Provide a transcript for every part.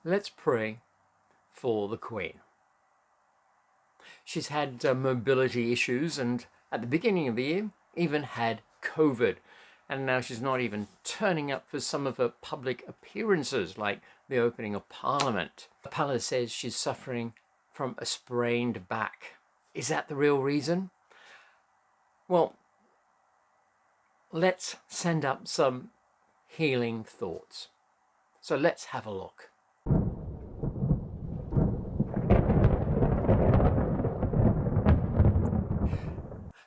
let's pray for the Queen. She's had mobility issues, and at the beginning of the year even had COVID, and now she's not even turning up for some of her public appearances like the opening of Parliament. The palace says she's suffering from a sprained back. Is that the real reason? Well, let's send up some healing thoughts. So let's have a look.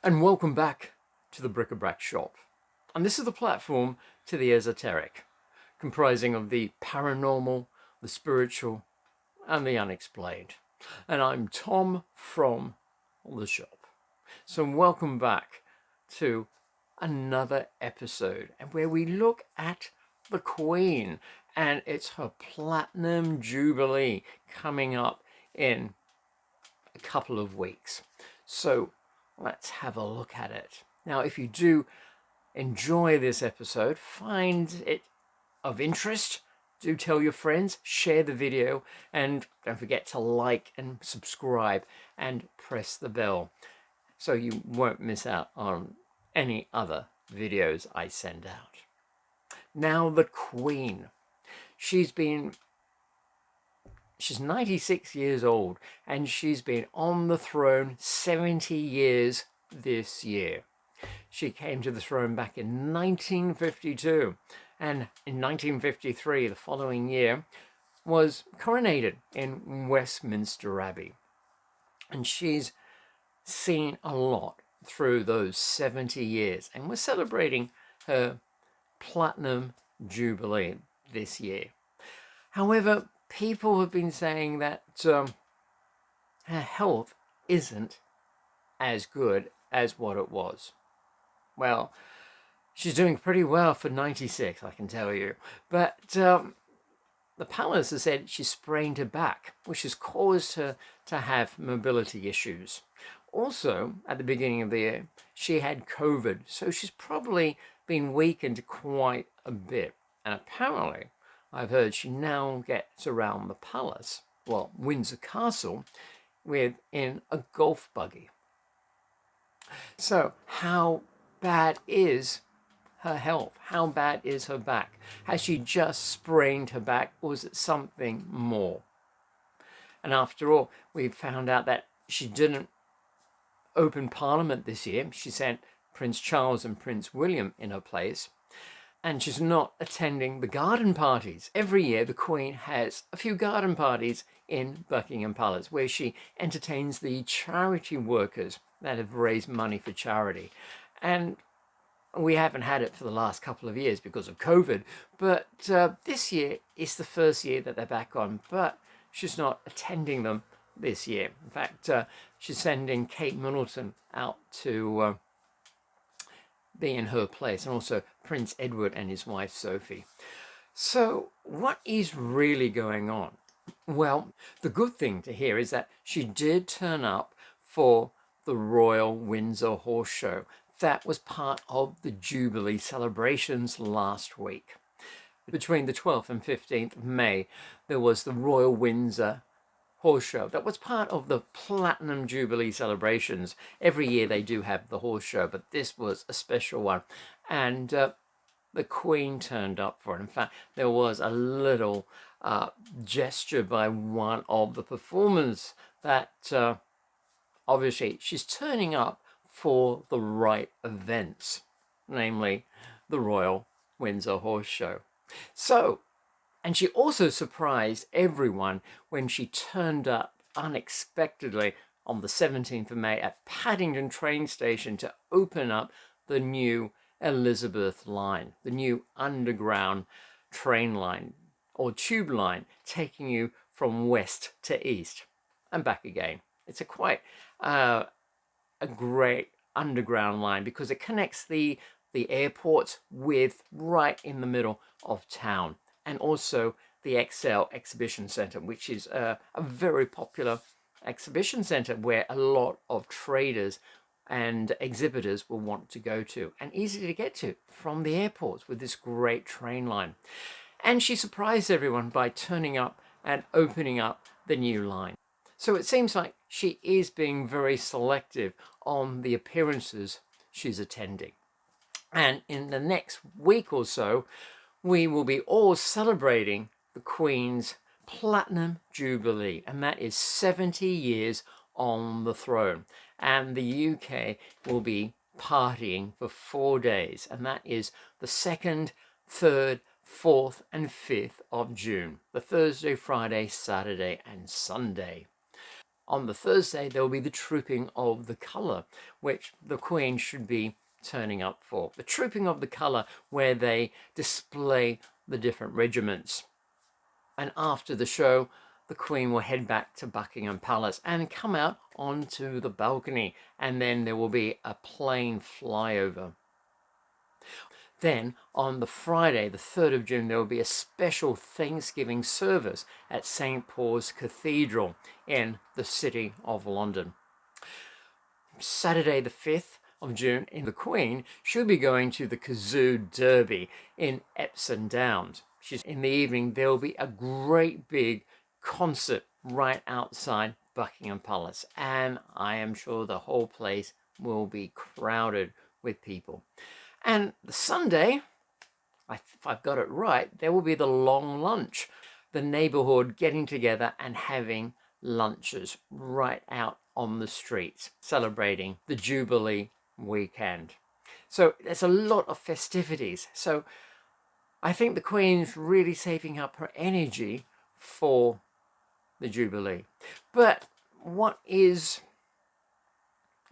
And welcome back to the Bric-a-Brac shop. And this is the platform to the esoteric, comprising of the paranormal, the spiritual, and the unexplained. And I'm Tom from the shop. So welcome back to another episode, and where we look at the Queen, and it's her Platinum Jubilee coming up in a couple of weeks. So let's have a look at it. Now, if you do enjoy this episode, find it of interest, do tell your friends, share the video, and don't forget to like and subscribe and press the bell so you won't miss out on any other videos I send out. Now, the Queen. She's 96 years old, and she's been on the throne 70 years this year. She came to the throne back in 1952, and in 1953, the following year, was coronated in Westminster Abbey. And she's seen a lot through those 70 years, and we're celebrating her Platinum Jubilee this year. However, people have been saying that her health isn't as good as what it was. Well, she's doing pretty well for 96, I can tell you. But the palace has said she sprained her back, which has caused her to have mobility issues. Also, at the beginning of the year, she had COVID, so she's probably been weakened quite a bit. And apparently, I've heard she now gets around the palace, well, Windsor Castle, in a golf buggy. So, how bad is her health? How bad is her back? Has she just sprained her back, or is it something more? And after all, we found out that she didn't open Parliament this year. She sent Prince Charles and Prince William in her place. And she's not attending the garden parties. Every year, the Queen has a few garden parties in Buckingham Palace, where she entertains the charity workers that have raised money for charity. And we haven't had it for the last couple of years because of COVID, but this year is the first year that they're back on, but she's not attending them this year. In fact, she's sending Kate Middleton out to be in her place, and also Prince Edward and his wife Sophie. So what is really going on? Well, the good thing to hear is that she did turn up for the Royal Windsor Horse Show. That was part of the Jubilee celebrations last week. Between the 12th and 15th of May, there was the Royal Windsor Horse Show. That was part of the Platinum Jubilee celebrations. Every year they do have the horse show, but this was a special one. And the Queen turned up for it. In fact, there was a little gesture by one of the performers that obviously she's turning up for the right events, namely the Royal Windsor Horse Show. So, and she also surprised everyone when she turned up unexpectedly on the 17th of May at Paddington train station to open up the new Elizabeth line, the new underground train line or tube line taking you from west to east and back again. It's a quite a great underground line because it connects the airport with right in the middle of town, and also the XL Exhibition Centre, which is a very popular exhibition centre where a lot of traders and exhibitors will want to go to, and easy to get to from the airports with this great train line. And she surprised everyone by turning up and opening up the new line. So it seems like she is being very selective on the appearances she's attending. And in the next week or so, we will be all celebrating the Queen's Platinum Jubilee, and that is 70 years on the throne. And the UK will be partying for 4 days, and that is the 2nd, 3rd, 4th, and 5th of June, the Thursday, Friday, Saturday, and Sunday. On the Thursday, there will be the Trooping of the Colour, which the Queen should be turning up for. The Trooping of the Colour, where they display the different regiments. And after the show, the Queen will head back to Buckingham Palace and come out onto the balcony, and then there will be a plane flyover. Then on the Friday, the 3rd of June, there will be a special Thanksgiving service at St. Paul's Cathedral in the City of London. Saturday, the 5th of June, the Queen should be going to the Kazoo Derby in Epsom Downs. In the evening, there will be a great big concert right outside Buckingham Palace, and I am sure the whole place will be crowded with people. And the Sunday, if I've got it right, there will be the long lunch, the neighborhood getting together and having lunches right out on the streets, celebrating the Jubilee weekend. So there's a lot of festivities. So I think the Queen's really saving up her energy for the Jubilee. But what is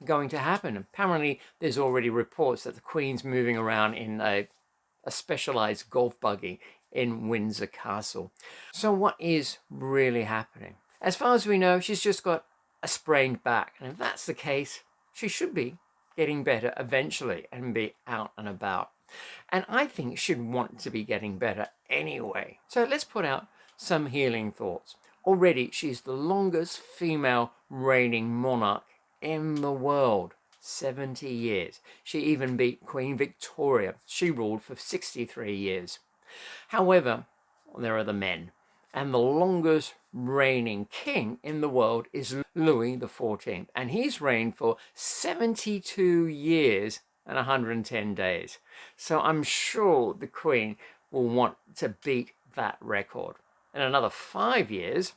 going to happen? Apparently, there's already reports that the Queen's moving around in a specialized golf buggy in Windsor Castle. So what is really happening? As far as we know, she's just got a sprained back. And if that's the case, she should be getting better eventually and be out and about. And I think she'd want to be getting better anyway. So let's put out some healing thoughts. Already, she's the longest female reigning monarch in the world, 70 years. She even beat Queen Victoria. She ruled for 63 years. However, there are the men. And the longest reigning king in the world is Louis XIV. And he's reigned for 72 years and 110 days. So I'm sure the Queen will want to beat that record. In another 5 years,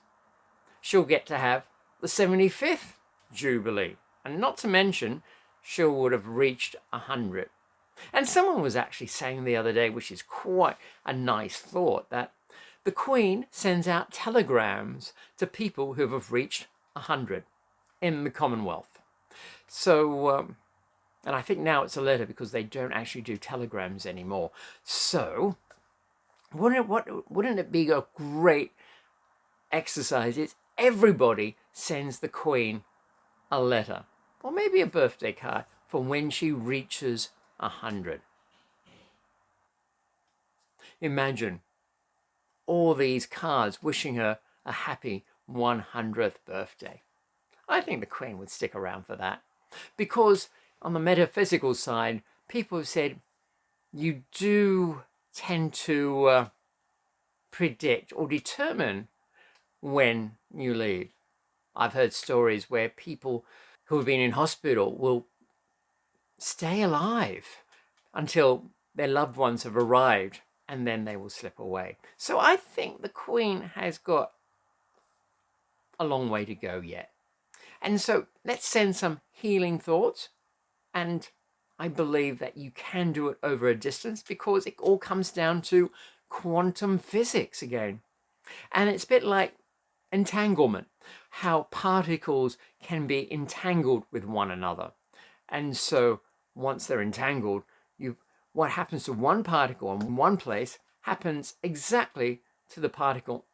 she'll get to have the 75th Jubilee. And not to mention, she would have reached 100. And someone was actually saying the other day, which is quite a nice thought, that the Queen sends out telegrams to people who have reached 100 in the Commonwealth. So, and I think now it's a letter because they don't actually do telegrams anymore. So, wouldn't it be a great exercise if everybody sends the Queen a letter or maybe a birthday card for when she reaches 100? Imagine all these cards wishing her a happy 100th birthday. I think the Queen would stick around for that, because on the metaphysical side, people have said you do tend to predict or determine when you leave. I've heard stories where people who have been in hospital will stay alive until their loved ones have arrived, and then they will slip away. So I think the Queen has got a long way to go yet. And so let's send some healing thoughts. And I believe that you can do it over a distance, because it all comes down to quantum physics again. And it's a bit like entanglement, how particles can be entangled with one another. And so once they're entangled, what happens to one particle in one place happens exactly to the particle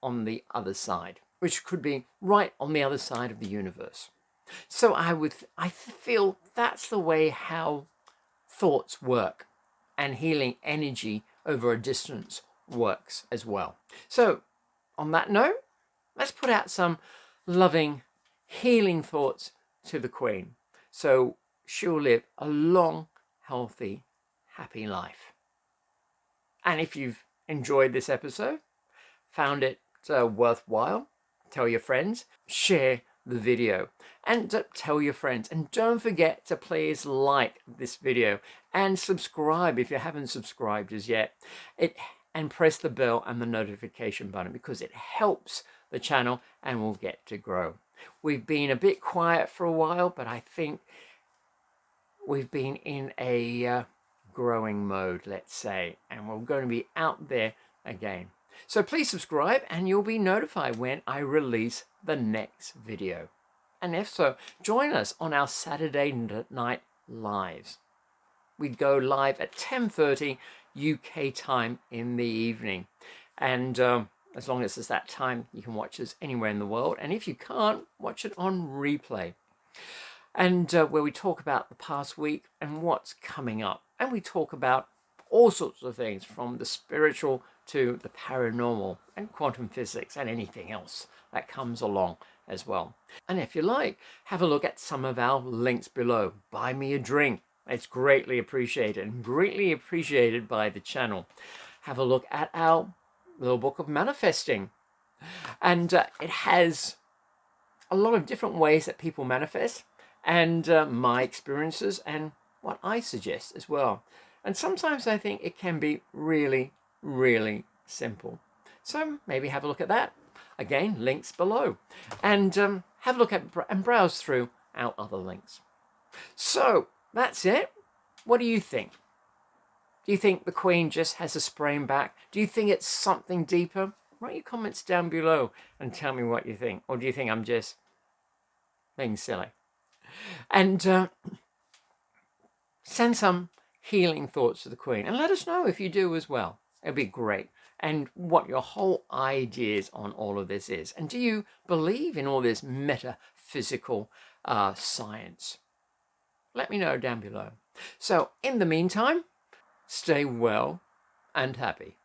on the other side, which could be right on the other side of the universe. So I feel that's the way how thoughts work, and healing energy over a distance works as well. So on that note, let's put out some loving, healing thoughts to the Queen, so she'll live a long, healthy, happy life. And if you've enjoyed this episode, found it worthwhile, tell your friends, share the video, and tell your friends. And don't forget to please like this video and subscribe if you haven't subscribed as yet. And press the bell and the notification button, because it helps the channel and will get to grow. We've been a bit quiet for a while, but I think we've been in a growing mode, let's say, and we're going to be out there again. So please subscribe and you'll be notified when I release the next video. And if so, join us on our Saturday night lives. We go live at 10:30 UK time in the evening. And as long as it's that time, you can watch us anywhere in the world. And if you can't, watch it on replay. And where we talk about the past week and what's coming up. And we talk about all sorts of things, from the spiritual to the paranormal and quantum physics and anything else that comes along as well. And if you like, have a look at some of our links below. Buy me a drink. It's greatly appreciated, and greatly appreciated by the channel. Have a look at our little book of manifesting. And it has a lot of different ways that people manifest, and my experiences and what I suggest as well. And sometimes I think it can be really, really simple. So maybe have a look at that. Again, links below. And have a look at and browse through our other links. So that's it. What do you think? Do you think the Queen just has a sprained back? Do you think it's something deeper? Write your comments down below and tell me what you think. Or do you think I'm just being silly? And send some healing thoughts to the Queen, and let us know if you do as well. It'd be great. And what your whole ideas on all of this is. And do you believe in all this metaphysical science? Let me know down below. So in the meantime, stay well and happy.